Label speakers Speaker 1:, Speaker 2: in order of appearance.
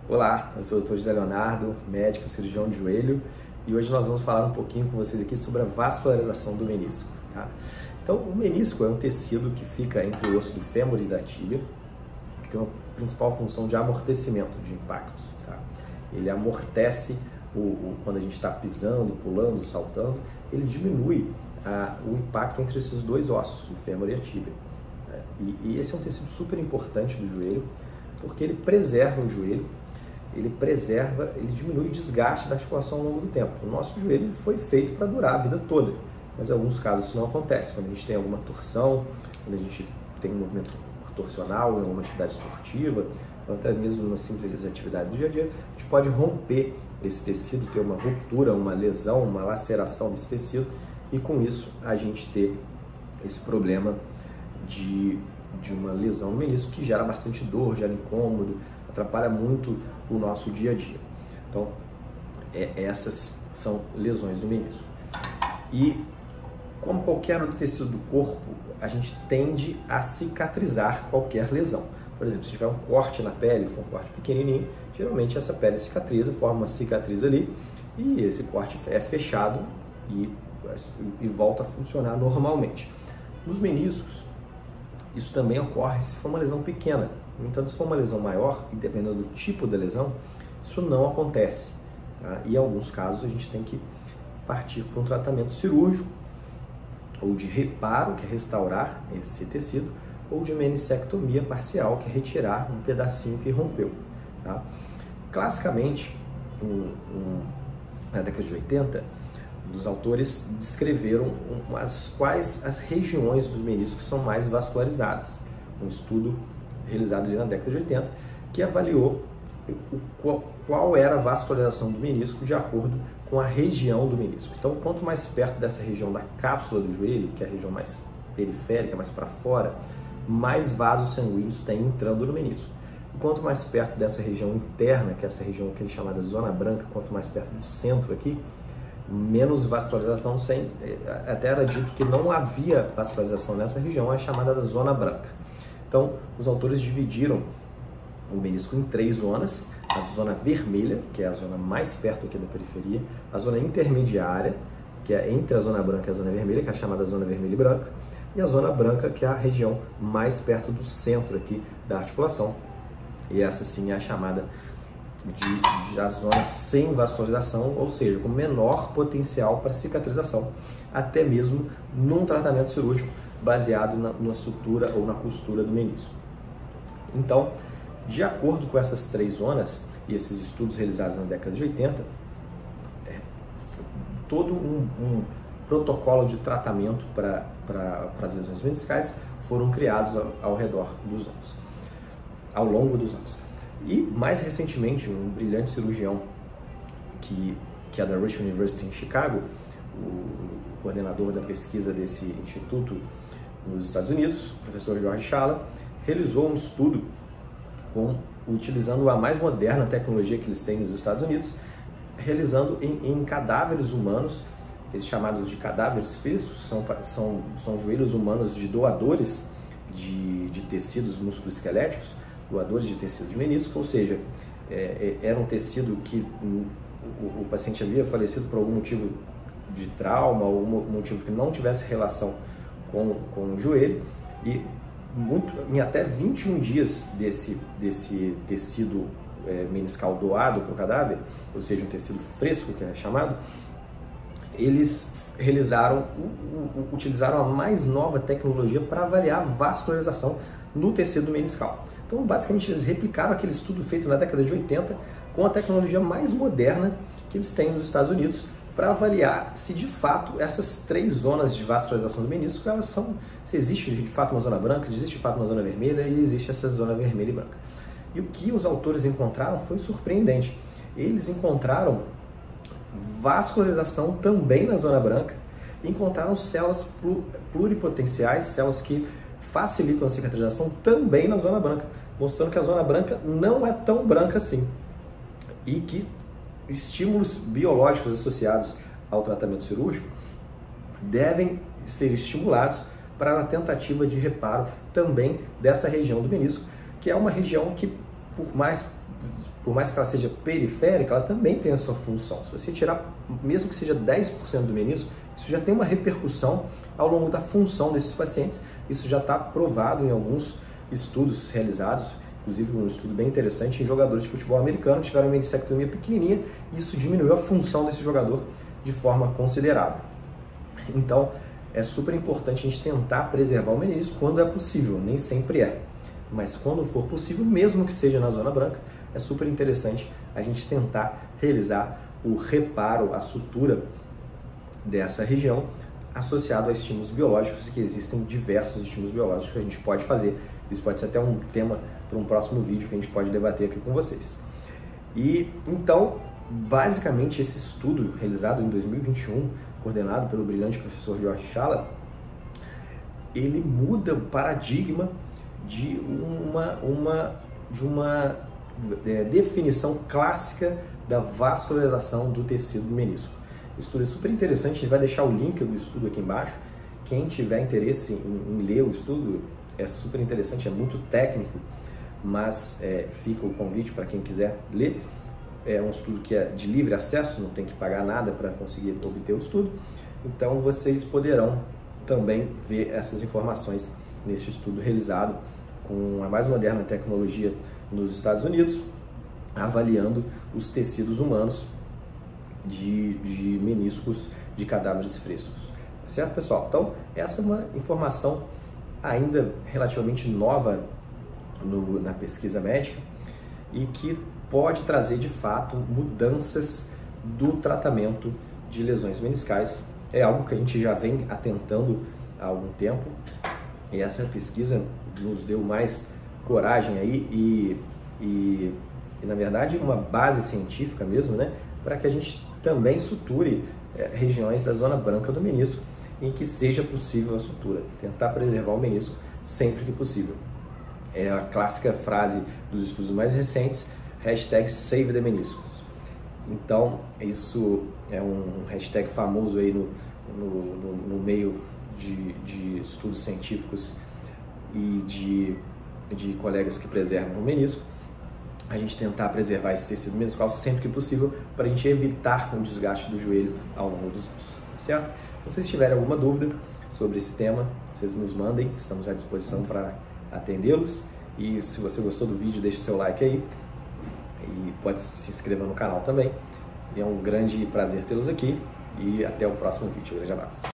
Speaker 1: Olá, eu sou o Dr. José Leonardo, médico cirurgião de joelho, e hoje nós vamos falar um pouquinho com vocês aqui sobre a vascularização do menisco. Tá? Então, o menisco é um tecido que fica entre o osso do fêmur e da tíbia, que tem uma principal função de amortecimento de impactos. Tá? Ele amortece quando a gente está pisando, pulando, saltando, ele diminui o impacto entre esses dois ossos, o fêmur e a tíbia. E esse é um tecido super importante do joelho, porque ele preserva o joelho, ele diminui o desgaste da articulação ao longo do tempo. O nosso joelho foi feito para durar a vida toda, mas em alguns casos isso não acontece. Quando a gente tem alguma torção, quando a gente tem um movimento torcional em alguma atividade esportiva, ou até mesmo numa simples atividade do dia a dia, a gente pode romper esse tecido, ter uma ruptura, uma lesão, uma laceração desse tecido, e com isso a gente ter esse problema de uma lesão no menisco que gera bastante dor, gera incômodo, atrapalha muito o nosso dia a dia. Então, essas são lesões do menisco. E, como qualquer outro tecido do corpo, a gente tende a cicatrizar qualquer lesão. Por exemplo, se tiver um corte na pele, for um corte pequenininho, geralmente essa pele cicatriza, forma uma cicatriz ali, e esse corte é fechado e volta a funcionar normalmente. Nos meniscos, isso também ocorre se for uma lesão pequena. No entanto, se for uma lesão maior, e dependendo do tipo da lesão, isso não acontece. Tá? E em alguns casos a gente tem que partir para um tratamento cirúrgico, ou de reparo, que é restaurar esse tecido, ou de meniscectomia parcial, que é retirar um pedacinho que rompeu. Tá? Classicamente, na década de 80, os autores descreveram quais as regiões dos meniscos são mais vascularizadas. Um estudo realizado ali na década de 80 que avaliou qual era a vascularização do menisco de acordo com a região do menisco. Então, quanto mais perto dessa região da cápsula do joelho, que é a região mais periférica, mais para fora, mais vasos sanguíneos tem entrando no menisco. E quanto mais perto dessa região interna, que é essa região que é chamada zona branca, quanto mais perto do centro aqui, menos vascularização tem. Até era dito que não havia vascularização nessa região, é chamada da zona branca. Então, os autores dividiram o menisco em 3 zonas: a zona vermelha, que é a zona mais perto aqui da periferia, a zona intermediária, que é entre a zona branca e a zona vermelha, que é a chamada zona vermelha e branca, e a zona branca, que é a região mais perto do centro aqui da articulação. E essa sim é a chamada de a zona sem vascularização, ou seja, com menor potencial para cicatrização, até mesmo num tratamento cirúrgico baseado na sutura ou na costura do menisco. Então, de acordo com essas 3 zonas e esses estudos realizados na década de 80, todo um protocolo de tratamento para as lesões meniscais foram criados ao redor dos anos, ao longo dos anos. E, mais recentemente, um brilhante cirurgião que é da Rush University em Chicago, o coordenador da pesquisa desse instituto nos Estados Unidos, o professor George Challa, realizou um estudo utilizando a mais moderna tecnologia que eles têm nos Estados Unidos, realizando em cadáveres humanos, eles chamados de cadáveres frescos, são joelhos humanos de doadores de tecidos musculoesqueléticos, doadores de tecido de menisco, ou seja, era um tecido que o paciente havia falecido por algum motivo de trauma ou um motivo que não tivesse relação com o joelho, e em até 21 dias desse tecido meniscal doado para o cadáver, ou seja, um tecido fresco que é chamado, eles utilizaram a mais nova tecnologia para avaliar a vascularização no tecido meniscal. Então, basicamente, eles replicaram aquele estudo feito na década de 80 com a tecnologia mais moderna que eles têm nos Estados Unidos para avaliar se de fato essas 3 zonas de vascularização do menisco, se existe de fato uma zona branca, existe de fato uma zona vermelha e existe essa zona vermelha e branca. E o que os autores encontraram foi surpreendente. Eles encontraram vascularização também na zona branca, e encontraram células pluripotenciais, células que facilitam a cicatrização também na zona branca, mostrando que a zona branca não é tão branca assim, e que estímulos biológicos associados ao tratamento cirúrgico devem ser estimulados para a tentativa de reparo também dessa região do menisco, que é uma região que, por mais por mais que ela seja periférica, ela também tem a sua função. Se você tirar, mesmo que seja 10% do menisco, isso já tem uma repercussão ao longo da função desses pacientes. Isso já está provado em alguns estudos realizados, inclusive um estudo bem interessante em jogadores de futebol americano que tiveram uma meniscectomia pequenininha, e isso diminuiu a função desse jogador de forma considerável. Então, é super importante a gente tentar preservar o menisco quando é possível, nem sempre é. Mas quando for possível, mesmo que seja na zona branca, é super interessante a gente tentar realizar o reparo, a sutura dessa região, associado a estímulos biológicos, que existem diversos estímulos biológicos que a gente pode fazer. Isso pode ser até um tema para um próximo vídeo que a gente pode debater aqui com vocês. E então, basicamente, esse estudo realizado em 2021, coordenado pelo brilhante professor George Challa, ele muda o paradigma de uma definição clássica da vascularização do tecido do menisco. O estudo é super interessante, a gente vai deixar o link do estudo aqui embaixo. Quem tiver interesse em ler o estudo, é super interessante, é muito técnico, mas fica o convite para quem quiser ler. É um estudo que é de livre acesso, não tem que pagar nada para conseguir obter o estudo. Então vocês poderão também ver essas informações nesse estudo realizado com a mais moderna tecnologia nos Estados Unidos, avaliando os tecidos humanos de meniscos de cadáveres frescos. Certo, pessoal? Então, essa é uma informação ainda relativamente nova na pesquisa médica e que pode trazer, de fato, mudanças do tratamento de lesões meniscais. É algo que a gente já vem atentando há algum tempo, e essa pesquisa nos deu mais coragem aí e na verdade, uma base científica mesmo, né, para que a gente também suture regiões da zona branca do menisco em que seja possível a sutura, tentar preservar o menisco sempre que possível. É a clássica frase dos estudos mais recentes, #SaveTheMeniscus. Então, isso é um hashtag famoso aí no meio de estudos científicos e de colegas que preservam o menisco. A gente tentar preservar esse tecido meniscal sempre que possível para a gente evitar o desgaste do joelho ao longo dos anos, certo? Se vocês tiverem alguma dúvida sobre esse tema, vocês nos mandem, estamos à disposição para atendê-los. E se você gostou do vídeo, deixe seu like aí e pode se inscrever no canal também. É um grande prazer tê-los aqui e até o próximo vídeo. Um grande abraço.